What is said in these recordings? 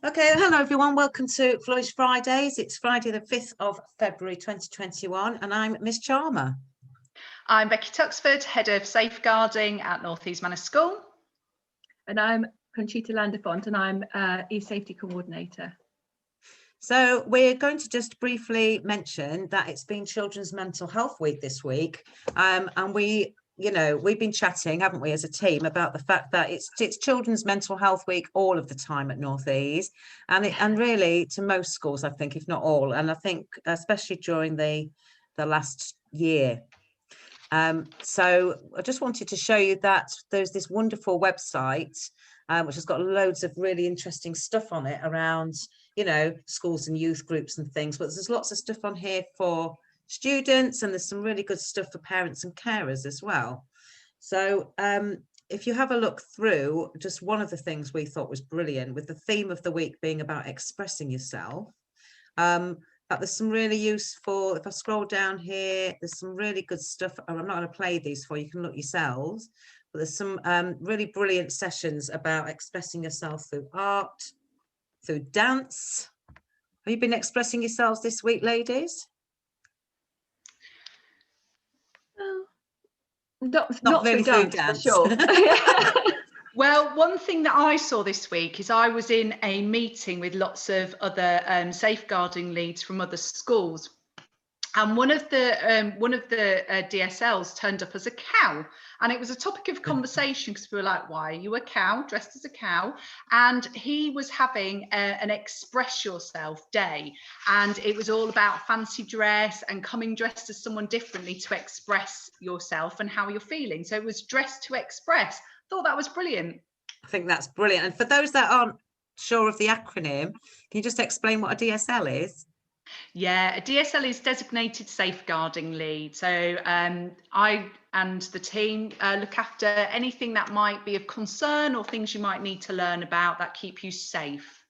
Okay, hello everyone. Welcome to Flourish Fridays. It's Friday the 5th of February 2021 and I'm Miss Charmer. I'm Becky Tuxford, Head of Safeguarding at Northease Manor School. And I'm Conchita Landa-Font and I'm e-safety coordinator. So we're going to just briefly mention that it's been Children's Mental Health Week this week, and we've been chatting, haven't we, as a team, about the fact that it's Children's Mental Health Week all of the time at Northease, and really to most schools, I think, if not all, and I think especially during the last year. So I just wanted to show you that there's this wonderful website which has got loads of really interesting stuff on it around, schools and youth groups and things, but there's lots of stuff on here for students, and there's some really good stuff for parents and carers as well. So if you have a look through, just one of the things we thought was brilliant, with the theme of the week being about expressing yourself, but there's some really useful, if I scroll down here, there's some really good stuff. I'm not going to play these for you, you can look yourselves, but there's some really brilliant sessions about expressing yourself through art, through dance. Have you been expressing yourselves this week, ladies? Not really through dance. For sure. Well, one thing that I saw this week is I was in a meeting with lots of other safeguarding leads from other schools, and one of the DSLs turned up as a cow, and it was a topic of conversation because we were like, "Why are you a cow, dressed as a cow?" And he was having an express yourself day, and it was all about fancy dress and coming dressed as someone differently to express yourself and how you're feeling. So it was dressed to express. Thought that was brilliant. I think that's brilliant. And for those that aren't sure of the acronym, can you just explain what a DSL is? Yeah, a DSL is designated safeguarding lead. So I and the team look after anything that might be of concern or things you might need to learn about that keep you safe.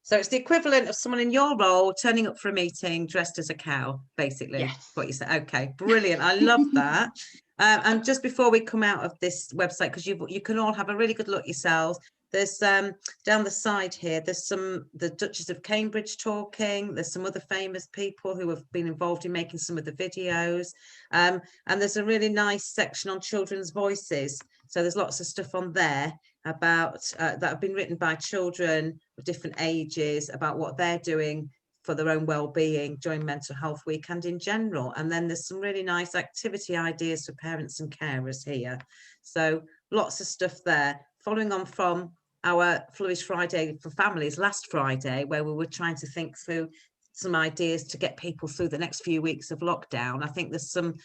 So it's the equivalent of someone in your role turning up for a meeting dressed as a cow, basically. Yes. What you say. Okay, brilliant. I love that. And just before we come out of this website, because you can all have a really good look yourselves, there's down the side here, there's the Duchess of Cambridge talking, there's some other famous people who have been involved in making some of the videos, and there's a really nice section on children's voices. So there's lots of stuff on there about that have been written by children of different ages about what they're doing for their own well-being during Mental Health Week and in general. And then there's some really nice activity ideas for parents and carers here. So lots of stuff there, following on from our Flourish Friday for Families last Friday, where we were trying to think through some ideas to get people through the next few weeks of lockdown. I think there's some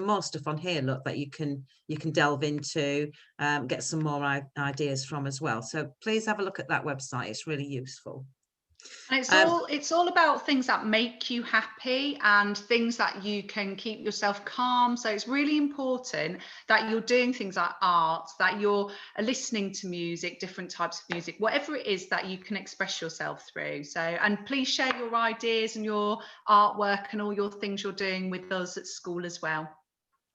more stuff on here, look, that you can delve into, get some more ideas from as well. So please have a look at that website. It's really useful. And it's all about things that make you happy and things that you can keep yourself calm. So it's really important that you're doing things like art, that you're listening to music, different types of music, whatever it is that you can express yourself through. So, and please share your ideas and your artwork and all your things you're doing with us at school as well.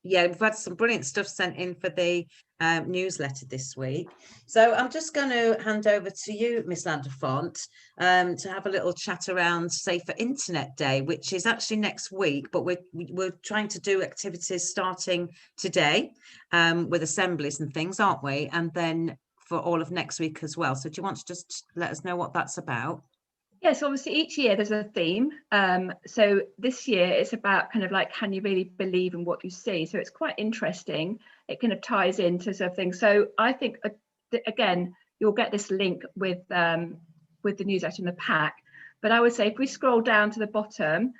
Yeah, we've had some brilliant stuff sent in for the newsletter this week. So I'm just going to hand over to you, Miss Landa-Font, to have a little chat around Safer Internet Day, which is actually next week, but we're trying to do activities starting today with assemblies and things, aren't we? And then for all of next week as well. So do you want to just let us know what that's about? Yes, obviously each year there's a theme. So this year it's about kind of like, can you really believe in what you see? So it's quite interesting. It kind of ties into sort of things. So I think, again, you'll get this link with the newsletter in the pack. But I would say if we scroll down to the bottom,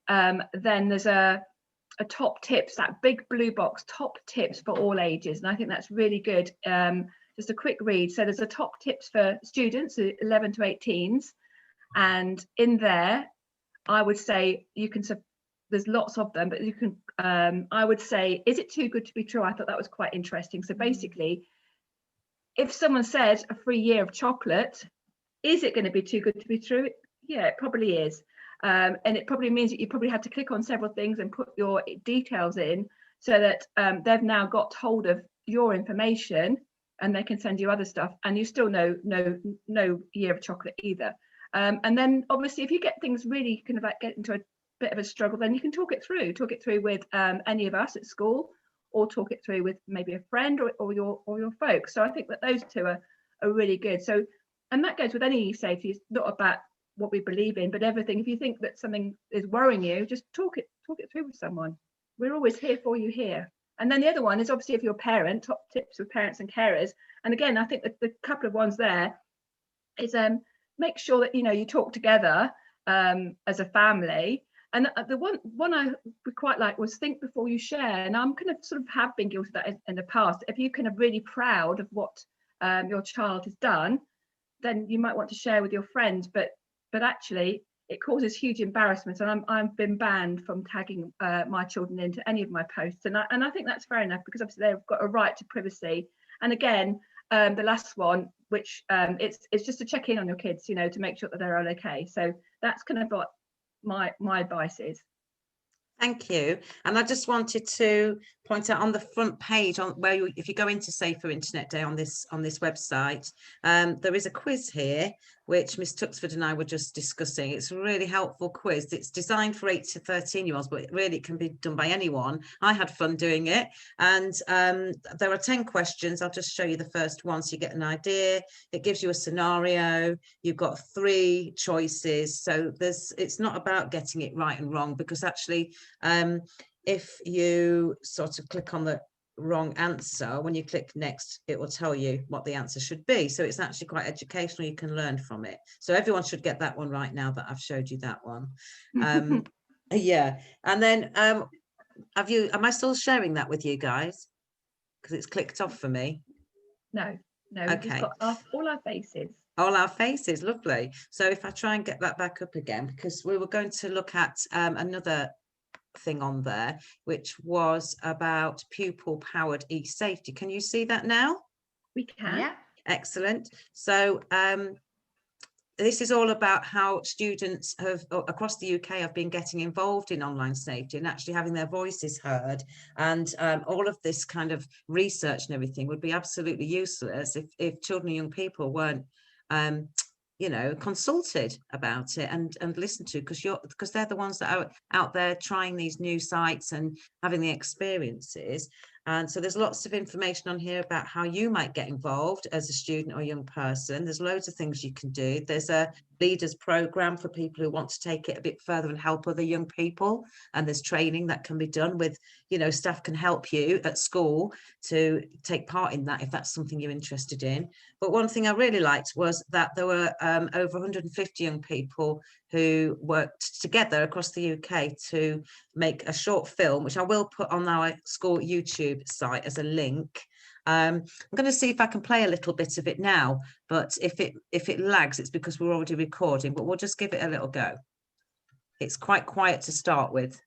then there's a top tips, that big blue box, top tips for all ages. And I think that's really good. Just a quick read. So there's a top tips for students, 11 to 18s. And in there, I would say you can, there's lots of them, but you can, I would say, is it too good to be true? I thought that was quite interesting. So basically, if someone says a free year of chocolate, is it going to be too good to be true? Yeah, it probably is. And it probably means that you probably had to click on several things and put your details in so that they've now got hold of your information and they can send you other stuff, and you still know no year of chocolate either. And then obviously if you get things really kind of like get into a bit of a struggle, then you can talk it through with any of us at school, or talk it through with maybe a friend or your folks. So I think that those two are really good. So, and that goes with any safety. It's not about what we believe in, but everything. If you think that something is worrying you, just talk it through with someone. We're always here for you here. And then the other one is obviously if you're a parent, top tips with parents and carers. And again, I think that the couple of ones there is make sure that you talk together as a family. And the one I would quite like was think before you share. And I'm kind of sort of have been guilty of that in the past. If you're kind of really proud of what your child has done, then you might want to share with your friends. But actually, it causes huge embarrassment. And I've been banned from tagging my children into any of my posts. And I think that's fair enough, because obviously they've got a right to privacy. And again, the last one, which it's just to check in on your kids, to make sure that they're all okay. So that's kind of what my advice is. Thank you. And I just wanted to point out on the front page, on where if you go into Safer Internet Day on this website, there is a quiz here, which Miss Tuxford and I were just discussing. It's a really helpful quiz. It's designed for 8 to 13-year-olds, but it really can be done by anyone. I had fun doing it. And there are 10 questions. I'll just show you the first one so you get an idea. It gives you a scenario. You've got 3 choices. So it's not about getting it right and wrong, because actually, if you sort of click on the wrong answer, when you click next, it will tell you what the answer should be. So it's actually quite educational. You can learn from it. So everyone should get that one right now that I've showed you that one. Yeah. And then am I still sharing that with you guys? Because it's clicked off for me. No, Okay. We've just got all our faces. All our faces, lovely. So if I try and get that back up again, because we were going to look at another thing on there, which was about pupil powered e-safety. Can you see that now? We can. Yeah. Excellent. So this is all about how students across the UK have been getting involved in online safety and actually having their voices heard. And all of this kind of research and everything would be absolutely useless if children and young people weren't consulted about it and listened to, because they're the ones that are out there trying these new sites and having the experiences. And so there's lots of information on here about how you might get involved as a student or young person. There's loads of things you can do. There's a leaders program for people who want to take it a bit further and help other young people. And there's training that can be done with, staff can help you at school to take part in that if that's something you're interested in. But one thing I really liked was that there were over 150 young people who worked together across the UK to make a short film, which I will put on our school YouTube site as a link. I'm going to see if I can play a little bit of it now, but if it lags, it's because we're already recording, but we'll just give it a little go. It's quite quiet to start with.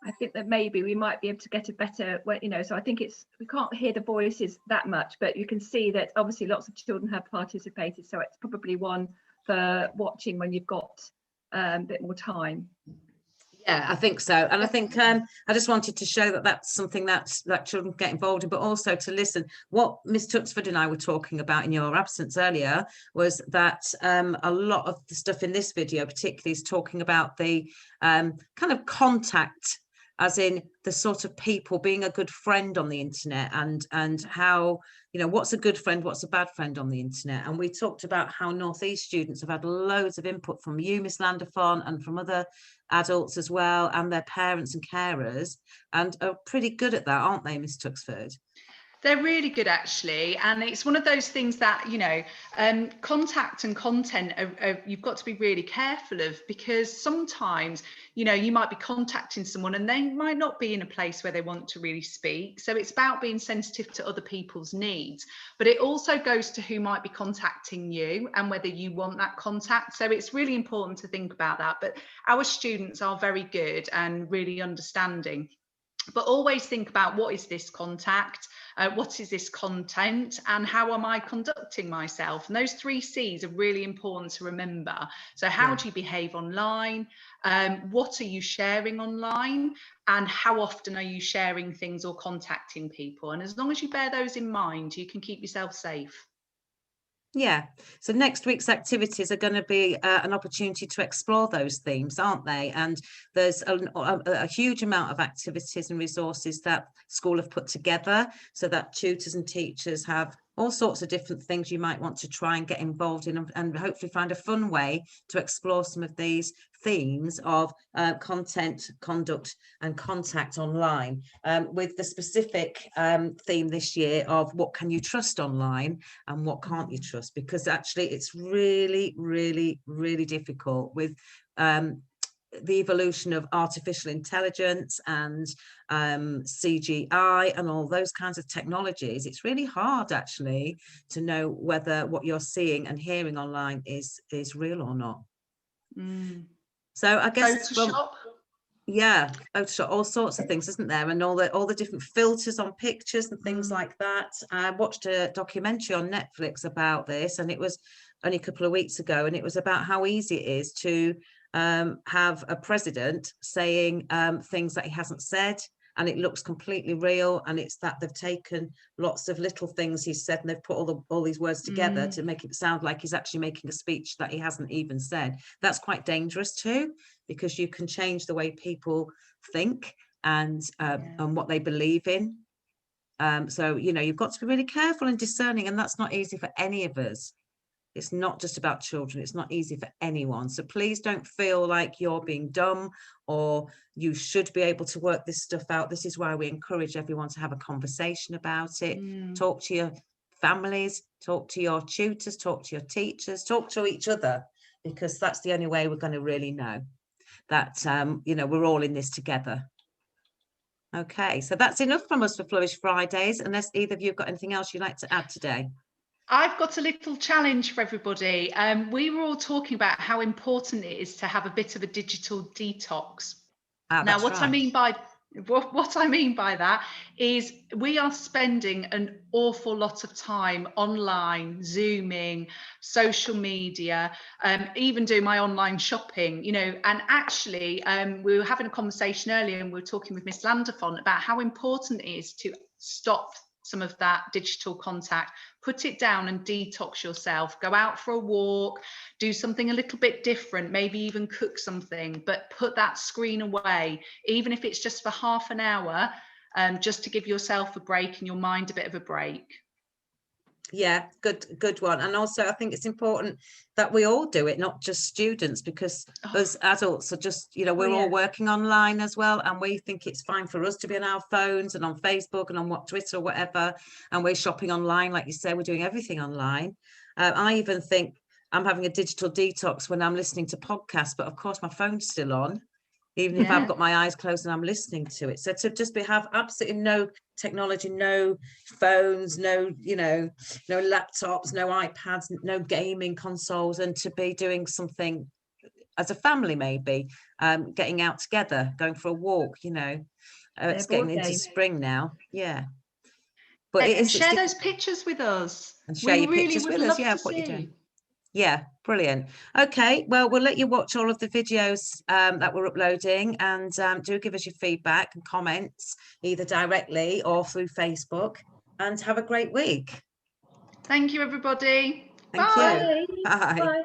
I think that maybe we might be able to get a better, so I think we can't hear the voices that much, but you can see that obviously lots of children have participated. So it's probably one for watching when you've got a bit more time. Yeah, I think so. And I think I just wanted to show that that's something that children get involved in, but also to listen. What Miss Tuxford and I were talking about in your absence earlier was that a lot of the stuff in this video particularly is talking about the kind of contact, as in the sort of people being a good friend on the internet, and how, what's a good friend, what's a bad friend on the internet. And we talked about how Northease students have had loads of input from you, Miss Landa-Font, and from other adults as well, and their parents and carers, and are pretty good at that, aren't they, Miss Tuxford? They're really good, actually, and it's one of those things that, you know, contact and content you've got to be really careful of, because sometimes, you know, you might be contacting someone and they might not be in a place where they want to really speak. So it's about being sensitive to other people's needs, but it also goes to who might be contacting you and whether you want that contact. So it's really important to think about that. But our students are very good and really understanding. But always think about, what is this contact, what is this content, and how am I conducting myself? And those 3 C's are really important to remember. So how do you behave online? What are you sharing online? And how often are you sharing things or contacting people? And as long as you bear those in mind, you can keep yourself safe. Yeah, so next week's activities are going to be an opportunity to explore those themes, aren't they? And there's a huge amount of activities and resources that school have put together, so that tutors and teachers have all sorts of different things you might want to try and get involved in, and hopefully find a fun way to explore some of these themes of content, conduct and contact online, with the specific theme this year of what can you trust online and what can't you trust, because actually it's really, really, really difficult with the evolution of artificial intelligence and CGI and all those kinds of technologies. It's really hard actually to know whether what you're seeing and hearing online is real or not. So I guess Photoshop. Yeah, Photoshop, all sorts of things, isn't there? And all the different filters on pictures and things like that. I watched a documentary on Netflix about this, and it was only a couple of weeks ago, and it was about how easy it is to have a president saying things that he hasn't said, and it looks completely real. And it's that they've taken lots of little things he's said and they've put all these words together to make it sound like he's actually making a speech that he hasn't even said. That's quite dangerous too, because you can change the way people think and what they believe in. So, you know, you've got to be really careful and discerning, and that's not easy for any of us. It's not just about children. It's not easy for anyone. So please don't feel like you're being dumb or you should be able to work this stuff out. This is why we encourage everyone to have a conversation about it. Talk to your families, talk to your tutors, talk to your teachers, talk to each other, because that's the only way we're going to really know that, you know, we're all in this together. Okay, so that's enough from us for Flourish Fridays, unless either of you have got anything else you'd like to add today. I've got a little challenge for everybody. We were all talking about how important it is to have a bit of a digital detox. Now, what I mean by that is we are spending an awful lot of time online, Zooming, social media, even doing my online shopping, you know, and actually we were having a conversation earlier and we were talking with Miss Landa-Font about how important it is to stop some of that digital contact, put it down and detox yourself, go out for a walk, do something a little bit different, maybe even cook something, but put that screen away, even if it's just for half an hour, just to give yourself a break and your mind a bit of a break. Yeah, good one. And also I think it's important that we all do it, not just students, because us adults are just, you know, we're all working online as well, and we think it's fine for us to be on our phones and on Facebook and on Twitter or whatever, and we're shopping online, like you say, we're doing everything online. I even think I'm having a digital detox when I'm listening to podcasts, but of course my phone's still on, even if I've got my eyes closed and I'm listening to it. So to just have absolutely no technology, no phones, no, you know, no laptops, no iPads, no gaming consoles, and to be doing something as a family, maybe getting out together, going for a walk, you know. It's getting into spring now. Yeah. But and share those pictures with us. And share your pictures with us. Yeah, what you're doing. Yeah, brilliant. Okay, well, we'll let you watch all of the videos that we're uploading, and do give us your feedback and comments, either directly or through Facebook, and have a great week. Thank you, everybody. Thank you. Bye. Bye.